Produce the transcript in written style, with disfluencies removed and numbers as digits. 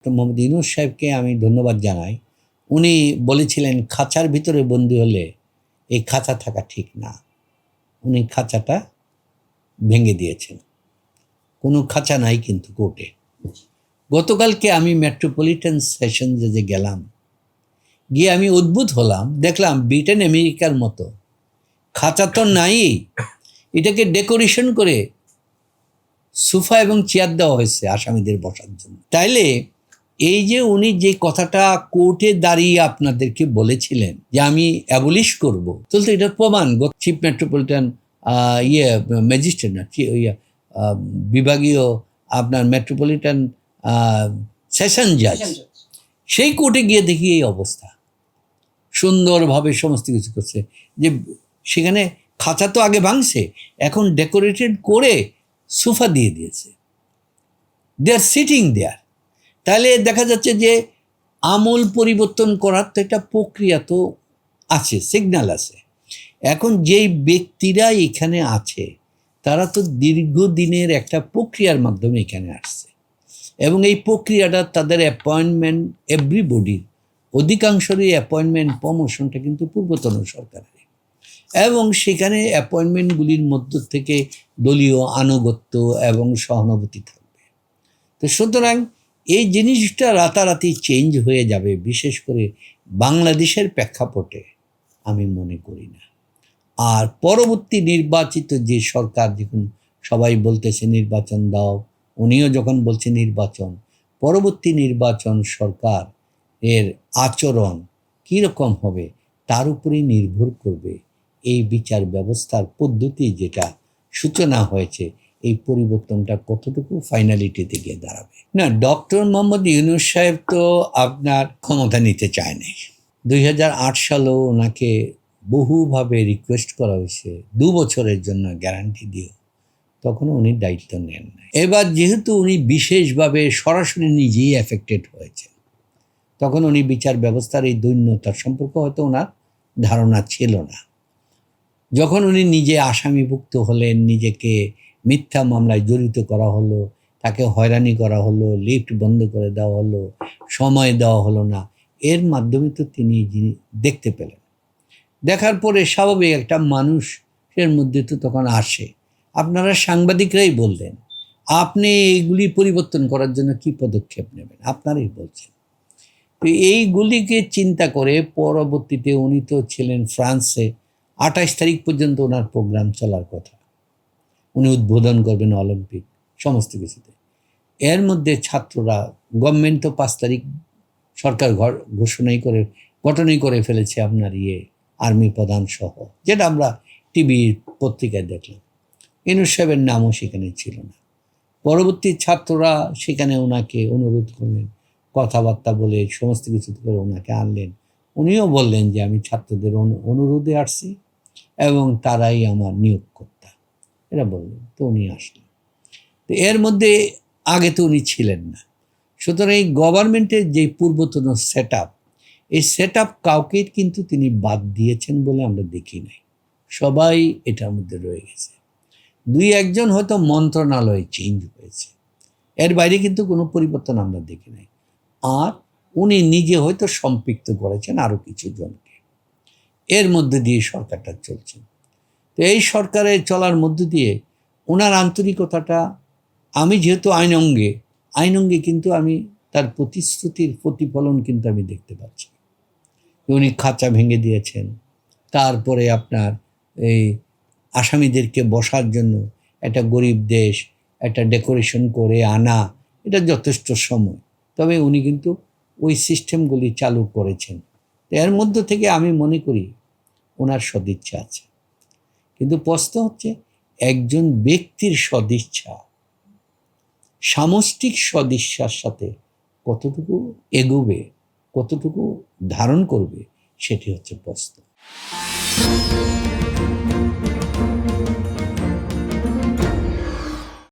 তো মোহাম্মদ ইউনূস সাহেবকে আমি ধন্যবাদ জানাই। উনি বলেছিলেন খাঁচার ভিতরে বন্দী হলে এই খাঁচা থাকা ঠিক না। উনি খাঁচাটা ভেঙে দিয়েছেন। কোনো খাঁচা নাই কিন্তু কোর্টে। গতকালকে আমি মেট্রোপলিটন সেশন যে গেলাম, গিয়ে আমি উদ্ভূত হলাম, দেখলাম ব্রিটেন আমেরিকার মতো খাঁচা তো নাই, এটাকে ডেকোরেশন করে সোফা এবং চেয়ার দেওয়া হয়েছে আসামিদের বসার জন্য। তাইলে এই যে উনি যে কথাটা কোর্টে দাঁড়িয়ে আপনাদেরকে বলেছিলেন যে আমি অ্যাবলিশ করব, তো এটার প্রমাণ চিফ মেট্রোপলিটন ম্যাজিস্ট্রেট না বিভাগীয় আপনার মেট্রোপলিটন সেশন জাজ, সেই কোর্টে গিয়ে দেখি এই অবস্থা। সুন্দরভাবে সমস্ত কিছু করছে, যে সেখানে খাঁচা তো আগে ভাঙছে, এখন ডেকোরেটেড করে সোফা দিয়ে দিয়েছে, দে আর সিটিং দেয়ার। তাহলে দেখা যাচ্ছে যে আমূল পরিবর্তন করার তো একটা প্রক্রিয়া তো আছে, সিগন্যাল আছে। এখন যেই ব্যক্তিরা এখানে আছে তারা তো দীর্ঘদিনের একটা প্রক্রিয়ার মাধ্যমে এখানে আসছে, এবং এই প্রক্রিয়াটা তাদের অ্যাপয়েন্টমেন্ট, এভরিবডির অধিকাংশরই অ্যাপয়েন্টমেন্ট প্রমোশনটা কিন্তু পূর্বতন সরকারের, এবং সেখানে অ্যাপয়েন্টমেন্টগুলির মধ্য থেকে দলীয় আনুগত্য এবং সহানুভূতি থাকবে। তো সুতরাং এই জিনিসটা রাতারাতি চেঞ্জ হয়ে যাবে, বিশেষ করে বাংলাদেশের প্রেক্ষাপটে আমি মনে করি না। আর পরবর্তী নির্বাচিত যে সরকার, যখন সবাই বলতেছে নির্বাচন দাও, উনিও যখন বলছে নির্বাচন, পরবর্তী নির্বাচন সরকার এর আচরণ কীরকম হবে তার উপরেই নির্ভর করবে এই বিচার ব্যবস্থার পদ্ধতি যেটা সূচনা হয়েছে, এই পরিবর্তনটা কতটুকু ফাইনালিটিতে গিয়ে দাঁড়াবে। না, ডক্টর মোহাম্মদ ইউনূস সাহেব তো আপনার ক্ষমতা নিতে চায় নাই। 2008 সালেও ওনাকে বহুভাবে রিকোয়েস্ট করা হয়েছে 2 বছরের জন্য গ্যারান্টি দিয়ে, তখন উনি দায়িত্ব নেন না। এবার যেহেতু উনি বিশেষভাবে সরাসরি নিজেই এফেক্টেড হয়েছে, তখন উনি বিচার ব্যবস্থার এই দৈন্যতার সম্পর্কে হয়তো ওনার ধারণা ছিল না। যখন উনি নিজে আসামিভুক্ত হলেন, নিজেকে মিথ্যা মামলায় জড়িত করা হলো, তাকে হয়রানি করা হলো, লিফট বন্ধ করে দেওয়া হলো, সময় দেওয়া হলো না, এর মাধ্যমে তো তিনি দেখতে পেলেন। দেখার পরে স্বাভাবিক একটা মানুষের মধ্যে তো তখন আসে, আপনারা সাংবাদিকরাই বললেন আপনি এইগুলি পরিবর্তন করার জন্য কি পদক্ষেপ নেবেন, আপনারাই বলছেন। তো এইগুলিকে চিন্তা করে পরবর্তীতে উনি তো ছিলেন ফ্রান্সে, 28 তারিখ পর্যন্ত ওনার প্রোগ্রাম চলার কথা, উনি উদ্বোধন করবেন অলিম্পিক সমস্ত কিছুতে। এর মধ্যে ছাত্ররা, গভর্নমেন্ট তো 5 তারিখ সরকার গঠনই করে ফেলেছে আপনার আর্মি প্রধান সহ, যেটা আমরা টিভির পত্রিকায় দেখলাম। ইউনূস সাহেবের নামও সেখানে ছিল না। পরবর্তী ছাত্ররা সেখানে ওনাকে অনুরোধ করলেন, কথাবার্তা বলে সমস্ত কিছু করে ওনাকে আনলেন। উনিও বললেন যে আমি ছাত্রদের অনুরোধে আসছি এবং তারাই আমার নিয়োগকর্তা, এরা বললেন। তো উনি আসলেন। তো এর মধ্যে আগে তো উনি ছিলেন না। সুতরাং এই গভর্নমেন্টের যে পূর্বতন সেট আপ, এই সেট আপ কাউকে কিন্তু তিনি বাদ দিয়েছেন বলে আমরা দেখি নাই, সবাই এটার মধ্যে রয়ে গেছে। 2-1 হয়তো মন্ত্রণালয় চেঞ্জ হয়েছে, এর বাইরে কিন্তু কোনো পরিবর্তন আমরা দেখি নাই। আর উনি নিজে হয়তো সম্পৃক্ত করেছেন আরও কিছু জনকে, এর মধ্যে দিয়ে সরকারটা চলছে। তো এই সরকারের চলার মধ্য দিয়ে ওনার আন্তরিকতাটা, আমি যেহেতু আইনঙ্গে কিন্তু আমি তার প্রতিশ্রুতির প্রতিফলন কিন্তু আমি দেখতে পাচ্ছি। উনি খাঁচা ভেঙে দিয়েছেন, তারপরে আপনার এই আসামিদেরকে বসার জন্য একটা গরিব দেশ একটা ডেকোরেশন করে আনা, এটা যথেষ্ট সময়, তবে উনি কিন্তু ওই সিস্টেমগুলি চালু করেছেন। এর মধ্য থেকে আমি মনে করি ওনার সদিচ্ছা আছে, কিন্তু প্রশ্ন হচ্ছে একজন ব্যক্তির সদিচ্ছা সামষ্টিক সদিচ্ছার সাথে কতটুকু এগোবে, কতটুকু ধারণ করবে, সেটি হচ্ছে প্রশ্ন।